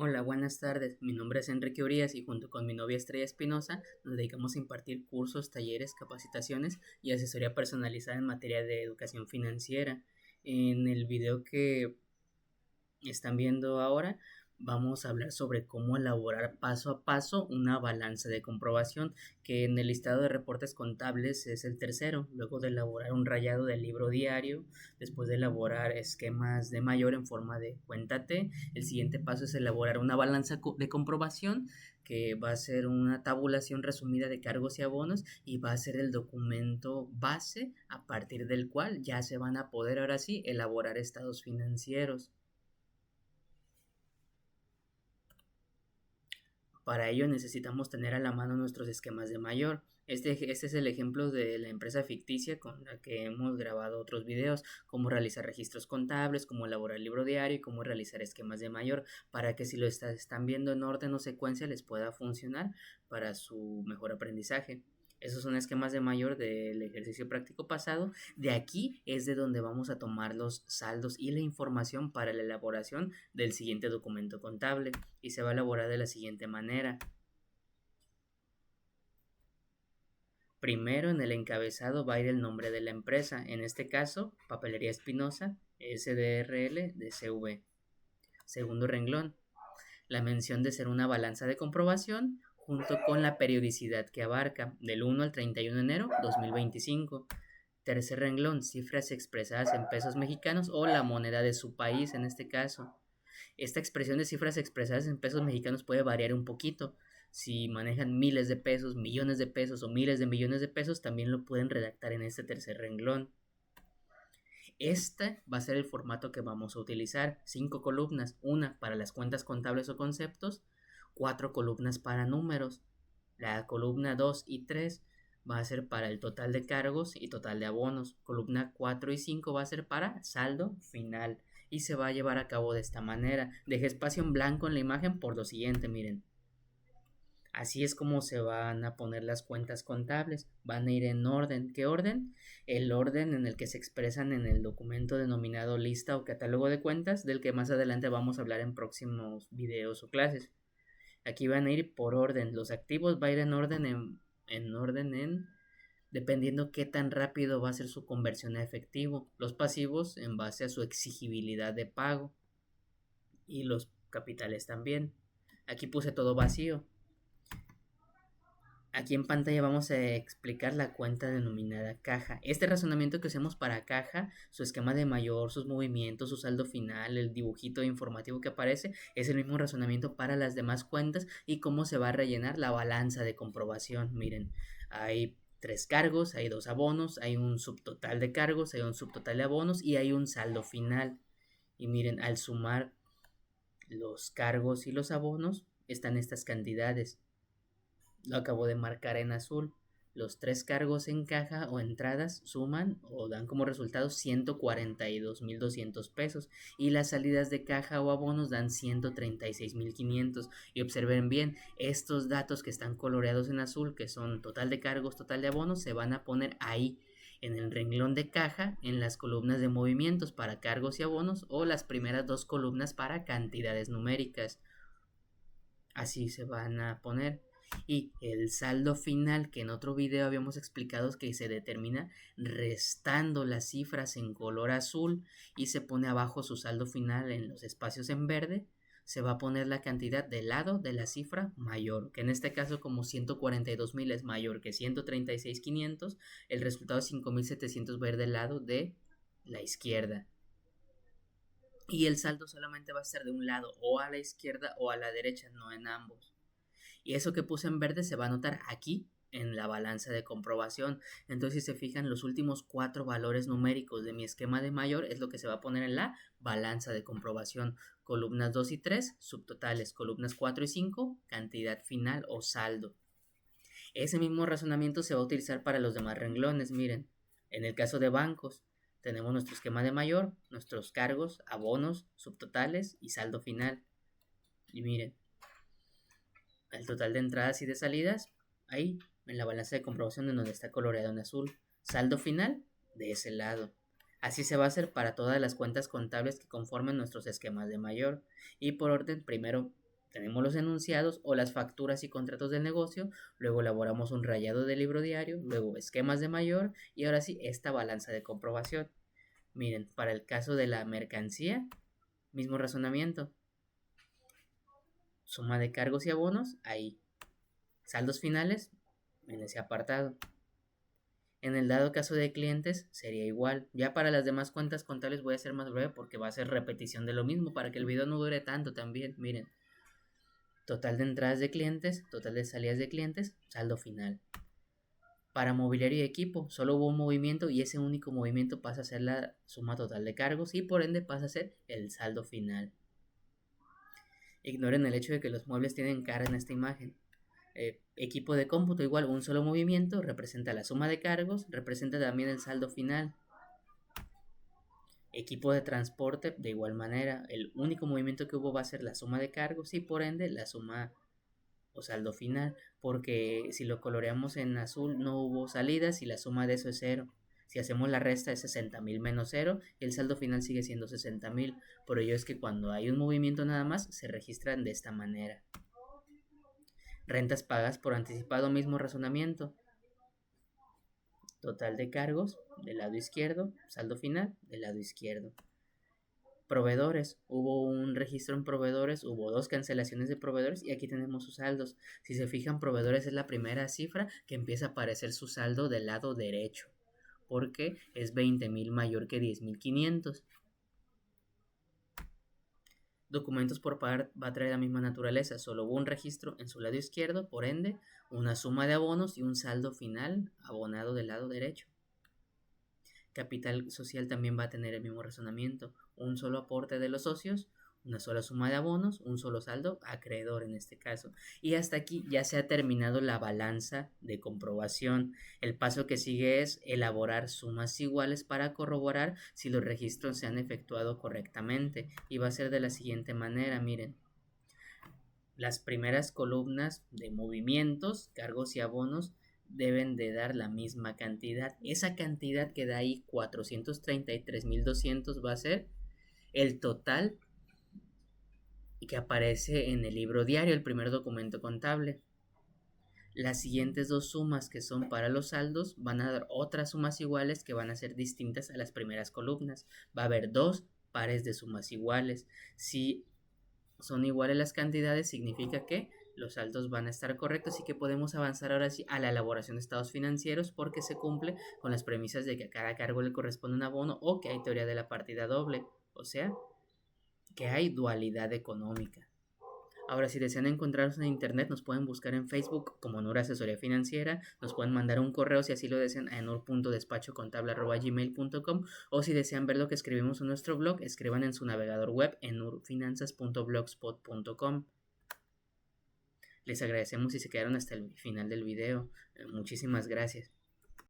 Hola, buenas tardes. Mi nombre es Enrique Urias y junto con mi novia Estrella Espinosa nos dedicamos a impartir cursos, talleres, capacitaciones y asesoría personalizada en materia de educación financiera. En el video que están viendo ahora, vamos a hablar sobre cómo elaborar paso a paso una balanza de comprobación, que en el listado de reportes contables es el tercero, luego de elaborar un rayado del libro diario, después de elaborar esquemas de mayor en forma de cuenta T. El siguiente paso es elaborar una balanza de comprobación, que va a ser una tabulación resumida de cargos y abonos y va a ser el documento base a partir del cual ya se van a poder ahora sí elaborar estados financieros. Para ello necesitamos tener a la mano nuestros esquemas de mayor. Este es el ejemplo de la empresa ficticia con la que hemos grabado otros videos, cómo realizar registros contables, cómo elaborar el libro diario y cómo realizar esquemas de mayor, para que si lo están viendo en orden o secuencia les pueda funcionar para su mejor aprendizaje. Esos son esquemas de mayor del ejercicio práctico pasado. De aquí es de donde vamos a tomar los saldos y la información para la elaboración del siguiente documento contable, y se va a elaborar de la siguiente manera. Primero, en el encabezado va a ir el nombre de la empresa, en este caso Papelería Espinosa SDRL DCV. Segundo renglón, la mención de ser una balanza de comprobación junto con la periodicidad que abarca del 1 al 31 de enero 2025. Tercer renglón, cifras expresadas en pesos mexicanos o la moneda de su país en este caso. Esta expresión de cifras expresadas en pesos mexicanos puede variar un poquito. Si manejan miles de pesos, millones de pesos o miles de millones de pesos, también lo pueden redactar en este tercer renglón. Este va a ser el formato que vamos a utilizar. 5 columnas, una para las cuentas contables o conceptos, 4 columnas para números. La columna 2 y 3 va a ser para el total de cargos y total de abonos. Columna 4 y 5 va a ser para saldo final. Y se va a llevar a cabo de esta manera. Dejé espacio en blanco en la imagen por lo siguiente, miren. Así es como se van a poner las cuentas contables. Van a ir en orden. ¿Qué orden? El orden en el que se expresan en el documento denominado lista o catálogo de cuentas, del que más adelante vamos a hablar en próximos videos o clases. Aquí van a ir por orden. Los activos va a ir en orden dependiendo qué tan rápido va a ser su conversión a efectivo. Los pasivos en base a su exigibilidad de pago. Y los capitales también. Aquí puse todo vacío. Aquí en pantalla vamos a explicar la cuenta denominada caja. Este razonamiento que hacemos para caja, su esquema de mayor, sus movimientos, su saldo final, el dibujito informativo que aparece, es el mismo razonamiento para las demás cuentas y cómo se va a rellenar la balanza de comprobación. Miren, hay 3 cargos, hay 2 abonos, hay un subtotal de cargos, hay un subtotal de abonos y hay un saldo final. Y miren, al sumar los cargos y los abonos están estas cantidades. Lo acabo de marcar en azul. Los 3 cargos en caja o entradas suman o dan como resultado 142,200 pesos y las salidas de caja o abonos dan 136,500. Y observen bien, estos datos que están coloreados en azul, que son total de cargos, total de abonos, se van a poner ahí en el renglón de caja, en las columnas de movimientos para cargos y abonos o las primeras 2 columnas para cantidades numéricas. Así se van a poner. Y el saldo final, que en otro video habíamos explicado, que se determina restando las cifras en color azul y se pone abajo su saldo final en los espacios en verde, se va a poner la cantidad del lado de la cifra mayor, que en este caso como 142,000 es mayor que 136,500, el resultado de 5,700 va a ir del lado de la izquierda. Y el saldo solamente va a ser de un lado, o a la izquierda o a la derecha, no en ambos. Y eso que puse en verde se va a notar aquí en la balanza de comprobación. Entonces, si se fijan, los últimos 4 valores numéricos de mi esquema de mayor es lo que se va a poner en la balanza de comprobación. Columnas 2 y 3, subtotales. Columnas 4 y 5, cantidad final o saldo. Ese mismo razonamiento se va a utilizar para los demás renglones. Miren, en el caso de bancos, tenemos nuestro esquema de mayor, nuestros cargos, abonos, subtotales y saldo final. Y miren, el total de entradas y de salidas, ahí, en la balanza de comprobación en donde está coloreado en azul. Saldo final, de ese lado. Así se va a hacer para todas las cuentas contables que conforman nuestros esquemas de mayor. Y por orden, primero tenemos los enunciados o las facturas y contratos del negocio, luego elaboramos un rayado del libro diario, luego esquemas de mayor y ahora sí esta balanza de comprobación. Miren, para el caso de la mercancía, mismo razonamiento. Suma de cargos y abonos, ahí. Saldos finales, en ese apartado. En el dado caso de clientes, sería igual. Ya para las demás cuentas contables voy a ser más breve porque va a ser repetición de lo mismo para que el video no dure tanto también. Miren, total de entradas de clientes, total de salidas de clientes, saldo final. Para mobiliario y equipo, solo hubo un movimiento y ese único movimiento pasa a ser la suma total de cargos y por ende pasa a ser el saldo final. Ignoren el hecho de que los muebles tienen cara en esta imagen. Equipo de cómputo igual, un solo movimiento representa la suma de cargos, representa también el saldo final. Equipo de transporte de igual manera, el único movimiento que hubo va a ser la suma de cargos y por ende la suma o saldo final, porque si lo coloreamos en azul no hubo salidas y la suma de eso es 0. Si hacemos la resta es 60.000 menos 0 y el saldo final sigue siendo 60.000. Por ello es que cuando hay un movimiento nada más se registran de esta manera. Rentas pagas por anticipado, mismo razonamiento. Total de cargos del lado izquierdo, saldo final del lado izquierdo. Proveedores, hubo un registro en proveedores, hubo 2 cancelaciones de proveedores y aquí tenemos sus saldos. Si se fijan, proveedores es la primera cifra que empieza a aparecer su saldo del lado derecho, porque es 20.000 mayor que 10.500. Documentos por pagar va a traer la misma naturaleza, solo hubo un registro en su lado izquierdo, por ende, una suma de abonos y un saldo final abonado del lado derecho. Capital social también va a tener el mismo razonamiento, un solo aporte de los socios, una sola suma de abonos, un solo saldo acreedor en este caso. Y hasta aquí ya se ha terminado la balanza de comprobación. El paso que sigue es elaborar sumas iguales para corroborar si los registros se han efectuado correctamente. Y va a ser de la siguiente manera, miren. Las primeras columnas de movimientos, cargos y abonos deben de dar la misma cantidad. Esa cantidad que da ahí 433.200 va a ser el total que aparece en el libro diario, el primer documento contable. Las siguientes dos sumas que son para los saldos van a dar otras sumas iguales que van a ser distintas a las primeras columnas. Va a haber 2 pares de sumas iguales. Si son iguales las cantidades, significa que los saldos van a estar correctos y que podemos avanzar ahora sí a la elaboración de estados financieros porque se cumple con las premisas de que a cada cargo le corresponde un abono o que hay teoría de la partida doble, o sea, que hay dualidad económica. Ahora, si desean encontrarnos en internet, nos pueden buscar en Facebook como Nur Asesoría Financiera, nos pueden mandar un correo si así lo desean a nur.despachocontable@gmail.com o si desean ver lo que escribimos en nuestro blog, escriban en su navegador web en nurfinanzas.blogspot.com. Les agradecemos si se quedaron hasta el final del video. Muchísimas gracias.